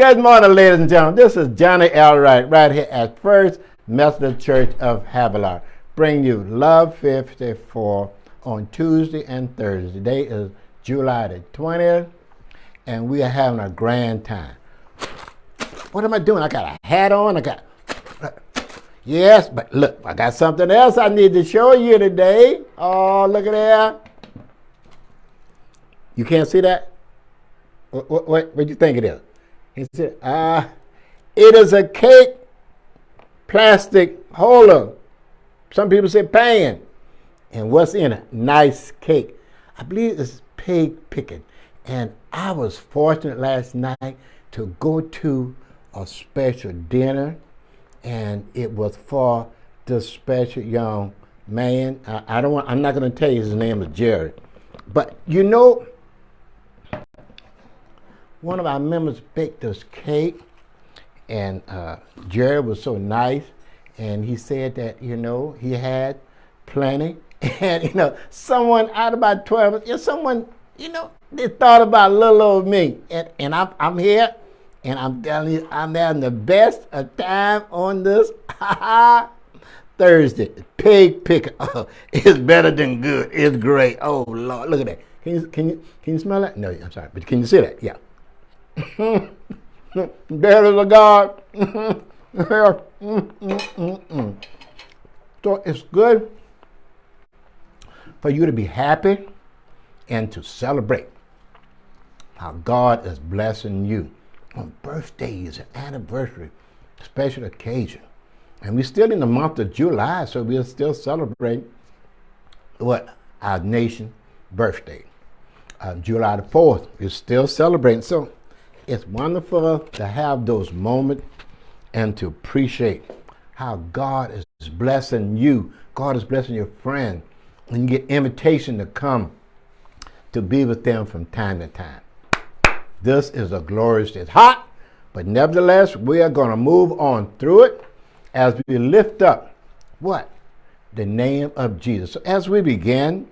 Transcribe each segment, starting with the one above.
Good morning, ladies and gentlemen. This is Johnny L. Wright, right here at First Methodist Church of Havilah, bringing you Love 54 on Tuesday and Thursday. Today is July the 20th, and we are having a grand time. What am I doing? I got a hat on. Yes, but look, I got something else I need to show you today. Oh, look at that. You can't see that? What do you think it is? He said, it is a cake plastic holder. Some people say pan. And what's in it? Nice cake. I believe it's pig picking. And I was fortunate last night to go to a special dinner, and it was for this special young man. I'm not going to tell you his name is Jerry. But you know, one of our members baked this cake, and Jerry was so nice, and he said that, you know, he had plenty. And, you know, someone out about 12, someone, you know, they thought about little old me. And I'm here, and I'm telling you, I'm having the best of time on this Thursday. Pig picker. Oh, it's better than good. It's great. Oh, Lord, look at that. Can you smell that? No, I'm sorry, but can you see that? Yeah. There is a God. So it's good for you to be happy and to celebrate how God is blessing you on birthdays and anniversary, special occasion. And we're still in the month of July, so we'll still celebrate our nation birthday. July the 4th, we're still celebrating. So it's wonderful to have those moments and to appreciate how God is blessing you. God is blessing your friend. And you get invitation to come to be with them from time to time. This is a glorious day. It's hot, but nevertheless, we are going to move on through it as we lift up what? The name of Jesus. So as we begin,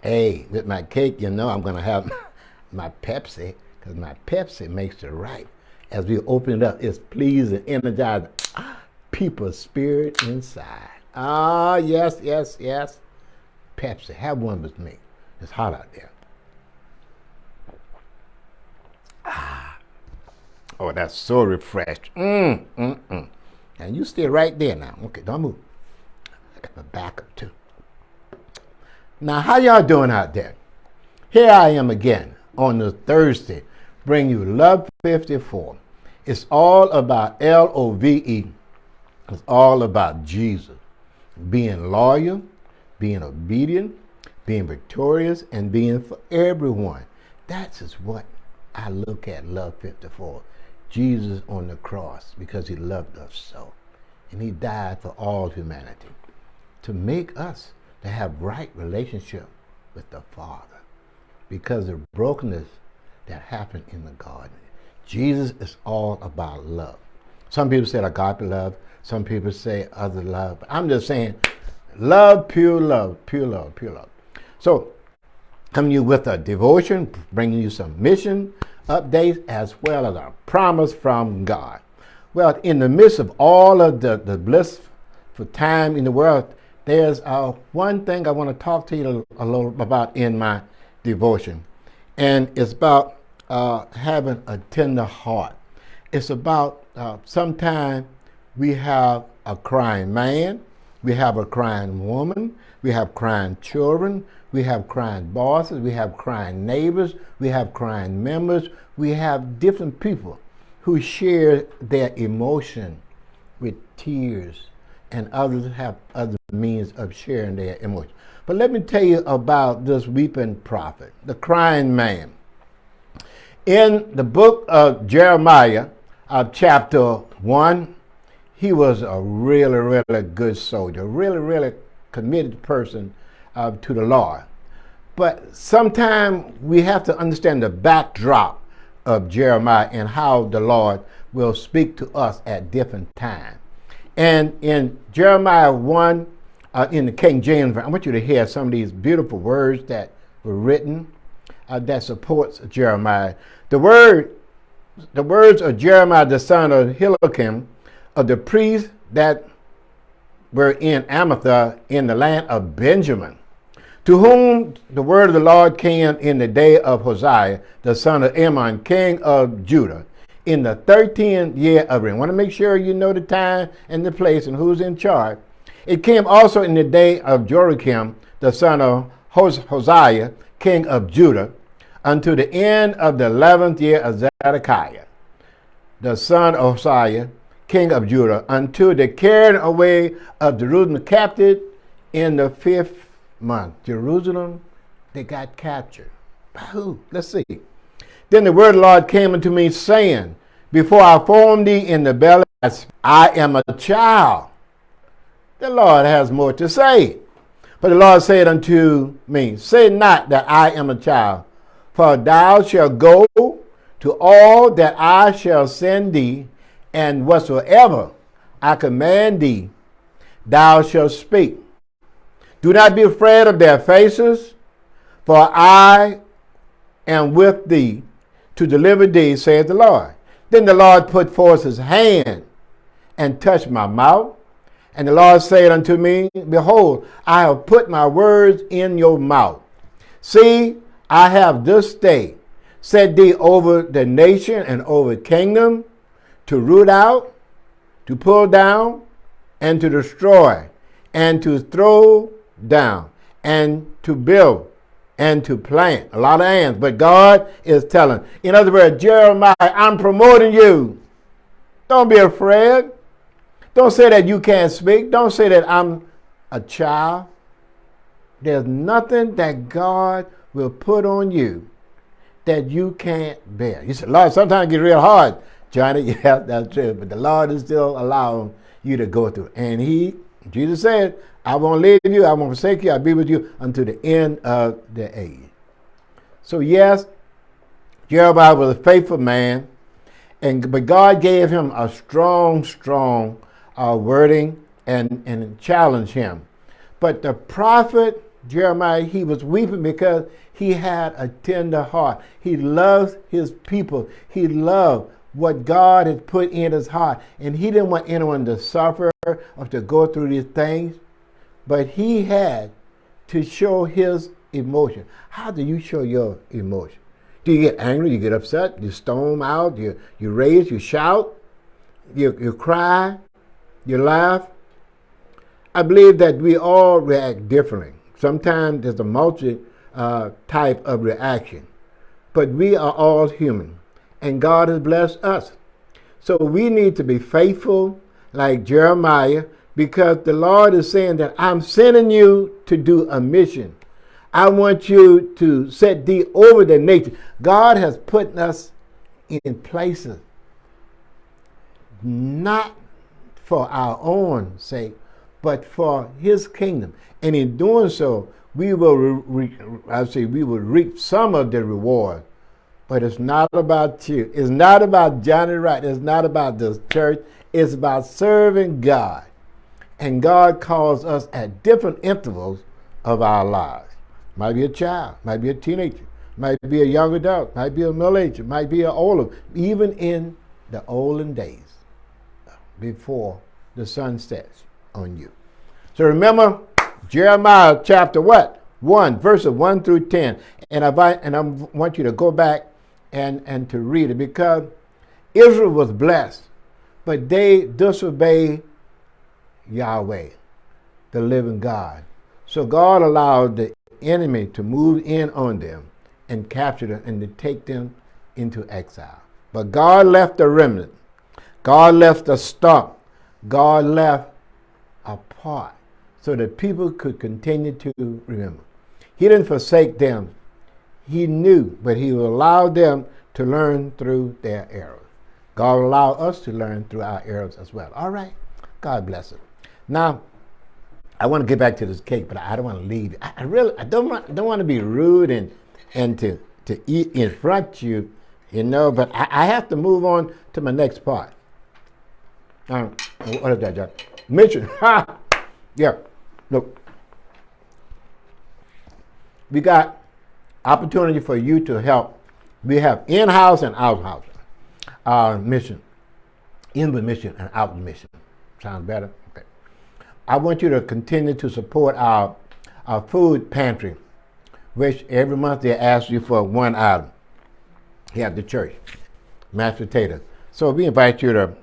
with my cake, you know, I'm going to have my Pepsi, because my Pepsi makes it right. As we open it up, it's pleasing, energizing people's spirit inside. Yes. Pepsi, have one with me. It's hot out there. Oh, that's so refreshed. And you stay right there now. Okay, don't move. I got my back up too. Now, how y'all doing out there? Here I am again on this Thursday, bring you Love 54. It's all about Love. It's all about Jesus. Being loyal, being obedient, being victorious, and being for everyone. That is what I look at Love 54. Jesus on the cross, because he loved us so. And he died for all humanity to make us to have right relationship with the Father, because of the brokenness that happened in the garden. Jesus is all about love. Some people say agape love. Some people say other love. But I'm just saying love, pure love, pure love, pure love. So coming to you with a devotion, bringing you some mission updates as well as a promise from God. Well, in the midst of all of the blissful time in the world, there's one thing I want to talk to you a little about in my devotion. And it's about having a tender heart. It's about sometimes we have a crying man, we have a crying woman, we have crying children, we have crying bosses, we have crying neighbors, we have crying members, we have different people who share their emotion with tears, and others have other means of sharing their emotion. But let me tell you about this weeping prophet, the crying man. In the book of Jeremiah, chapter 1, he was a really good soldier, really committed person to the Lord. But sometimes we have to understand the backdrop of Jeremiah and how the Lord will speak to us at different times. And in Jeremiah 1, in the King James, I want you to hear some of these beautiful words that were written that supports Jeremiah. The word the words of Jeremiah the son of Hilkiah, of the priests that were in Amatha in the land of Benjamin, to whom the word of the Lord came in the day of Hosea, the son of Ammon, king of Judah, in the 13th year of reign. I want to make sure you know the time and the place and who's in charge. It came also in the day of Joachim, the son of Hosea, king of Judah, unto the end of the 11th year of Zedekiah, the son of Hosea, king of Judah, unto the carrying away of Jerusalem captive in the 5th month. Jerusalem, they got captured. By who? Let's see. Then the word of the Lord came unto me, saying, before I formed thee in the belly, I am a child. The Lord has more to say. But the Lord said unto me, say not that I am a child, for thou shalt go to all that I shall send thee, and whatsoever I command thee, thou shalt speak. Do not be afraid of their faces, for I am with thee to deliver thee, saith the Lord. Then the Lord put forth his hand and touched my mouth. And the Lord said unto me, behold, I have put my words in your mouth. See, I have this day set thee over the nation and over kingdom, to root out, to pull down, and to destroy, and to throw down, and to build, and to plant. A lot of hands, but God is telling. In other words, Jeremiah, I'm promoting you. Don't be afraid. Don't say that you can't speak. Don't say that I'm a child. There's nothing that God will put on you that you can't bear. You said, Lord, sometimes it gets real hard, Johnny. Yeah, that's true. But the Lord is still allowing you to go through. And Jesus said, I won't leave you, I won't forsake you, I'll be with you until the end of the age. So yes, Jeremiah was a faithful man, but God gave him a strong wording and challenged him. But the prophet Jeremiah, he was weeping because he had a tender heart. He loves his people. He loved what God had put in his heart. And he didn't want anyone to suffer or to go through these things. But he had to show his emotion. How do you show your emotion? Do you get angry? You get upset? You storm out? You rage? You shout? You cry? You laugh? I believe that we all react differently. Sometimes there's a multi-type of reaction. But we are all human. And God has blessed us. So we need to be faithful like Jeremiah, because the Lord is saying that I'm sending you to do a mission. I want you to set thee over the nation. God has put us in places not for our own sake, but for his kingdom. And in doing so, we will reap some of the reward. But it's not about you. It's not about Johnny Wright. It's not about this church. It's about serving God. And God calls us at different intervals of our lives. Might be a child, might be a teenager, might be a young adult, might be a middle-aged, might be an older, even in the olden days before the sun sets on you. So remember Jeremiah chapter what? 1, verses 1 through 10. And I want you to go back and to read it, because Israel was blessed, but they disobeyed Yahweh, the living God. So God allowed the enemy to move in on them and capture them and to take them into exile. But God left a remnant. God left a stump. God left a part so that people could continue to remember. He didn't forsake them. He knew, but he will allow them to learn through their errors. God will allow us to learn through our errors as well. All right. God bless it. Now, I want to get back to this cake, but I don't want to leave. I don't want to be rude and to eat in front of you, but I have to move on to my next part. What is that, John? Mission. Yeah. Look. We got opportunity for you to help. We have in-house and out-house. our mission, inward mission and outward mission. Sounds better? Okay. I want you to continue to support our food pantry, which every month they ask you for one item here at the church, mashed potatoes. So we invite you to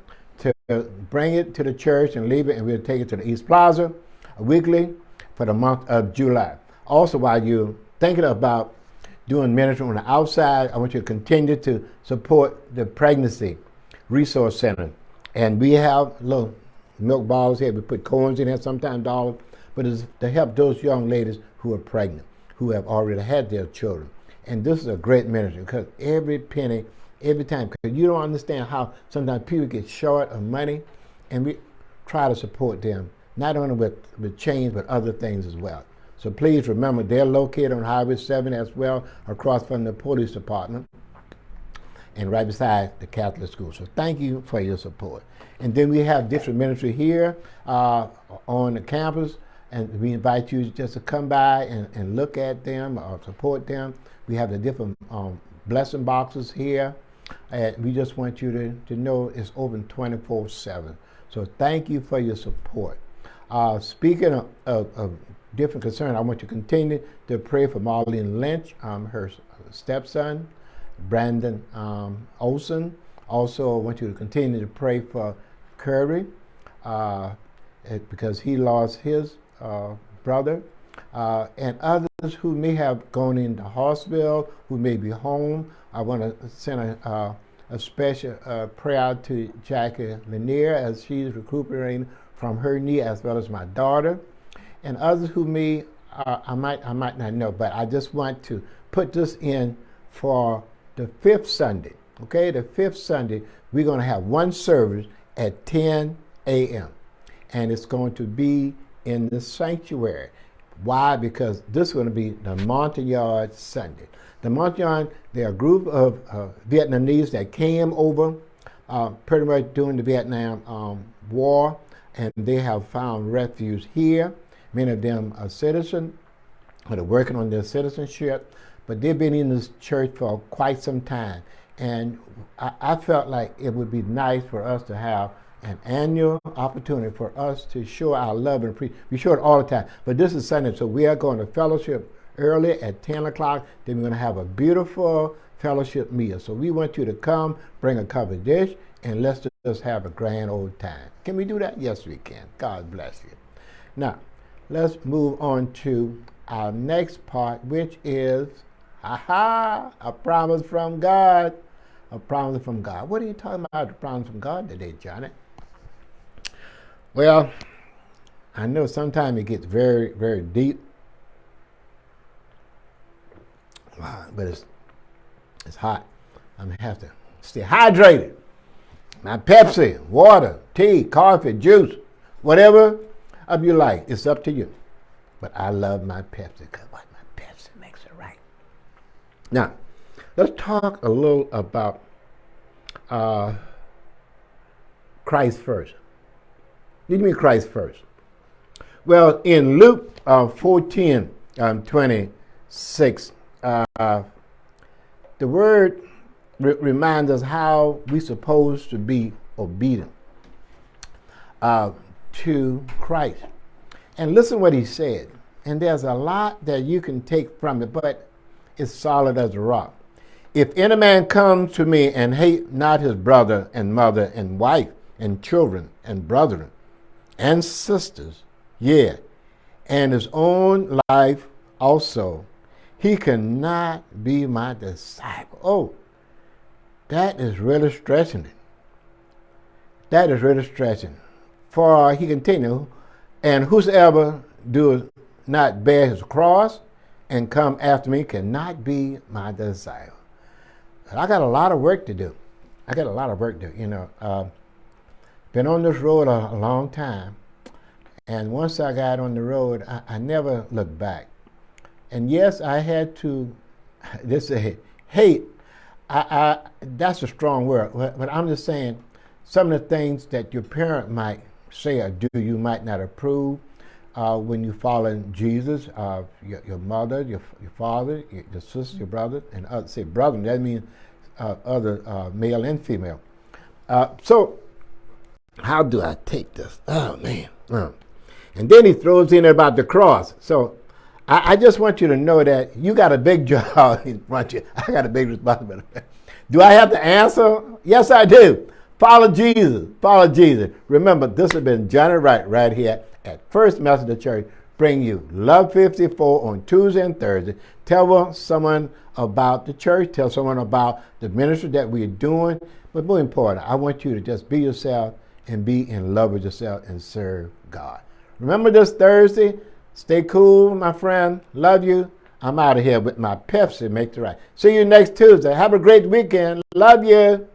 bring it to the church and leave it, and we'll take it to the East Plaza weekly for the month of July. Also, while you're thinking about doing ministry on the outside, I want you to continue to support the Pregnancy Resource Center. And we have little milk bottles here. We put coins in there, sometimes dollars, but it's to help those young ladies who are pregnant, who have already had their children. And this is a great ministry because every penny, every time, because you don't understand how sometimes people get short of money, and we try to support them, not only with change, but other things as well. So please remember, they're located on Highway 7 as well, across from the police department, and right beside the Catholic school. So thank you for your support. And then we have different ministry here on the campus, and we invite you just to come by and look at them or support them. We have the different blessing boxes here. And we just want you to know it's open 24/7. So thank you for your support. Speaking of different concerns, I want you to continue to pray for Marlene Lynch, her stepson, Brandon Olson. Also, I want you to continue to pray for Curry because he lost his brother, and others who may have gone into hospital, who may be home. I want to send a special prayer out to Jackie Lanier as she's recuperating from her knee, as well as my daughter, and others who may I might not know, but I just want to put this in for the 5th Sunday. Okay, the 5th Sunday, we're going to have one service at 10 a.m. and it's going to be in the sanctuary. Why? Because this is going to be the Montagnard Sunday. The Montagnard, they're a group of Vietnamese that came over pretty much during the Vietnam War, and they have found refuge here. Many of them are citizens, or they're working on their citizenship, but they've been in this church for quite some time. And I felt like it would be nice for us to have an annual opportunity for us to show our love and appreciation. We show it all the time, but this is Sunday, so we are going to fellowship early at 10 o'clock. Then we're going to have a beautiful fellowship meal. So we want you to come, bring a covered dish, and let's just have a grand old time. Can we do that? Yes, we can. God bless you. Now, let's move on to our next part, which is, a promise from God. A promise from God. What are you talking about, a promise from God today, Johnny? Well, I know sometimes it gets very, very deep. But it's hot. I'm going to have to stay hydrated. My Pepsi, water, tea, coffee, juice, whatever of you like, it's up to you. But I love my Pepsi because my Pepsi makes it right. Now, let's talk a little about Christ first. What do you mean Christ first? Well, in Luke 14:26, the word reminds us how we're supposed to be obedient to Christ. And listen what he said. And there's a lot that you can take from it, but it's solid as a rock. If any man come to me and hate not his brother and mother and wife and children and brethren and sisters, yea, and his own life also, he cannot be my disciple. Oh, that is really stretching it. That is really stretching. For he continued, and whosoever doeth not bear his cross and come after me cannot be my disciple. I got a lot of work to do. Been on this road a long time. And once I got on the road, I never looked back. And yes, I had to, this is hate. That's a strong word, but I'm just saying some of the things that your parent might say or do, you might not approve when you follow Jesus, your mother, your father, your sister, your brother, and say brother, that means other male and female. So how do I take this? Oh, man. And then he throws in about the cross. So I just want you to know that you got a big job in front of you. I got a big responsibility. Do I have to answer? Yes, I do. Follow Jesus. Follow Jesus. Remember, this has been Johnny Wright right here at First Methodist Church, bring you Love 54 on Tuesday and Thursday. Tell someone about the church. Tell someone about the ministry that we're doing. But more important, I want you to just be yourself and be in love with yourself and serve God. Remember this Thursday. Stay cool, my friend. Love you. I'm out of here with my Pepsi. Make the right. See you next Tuesday. Have a great weekend. Love you.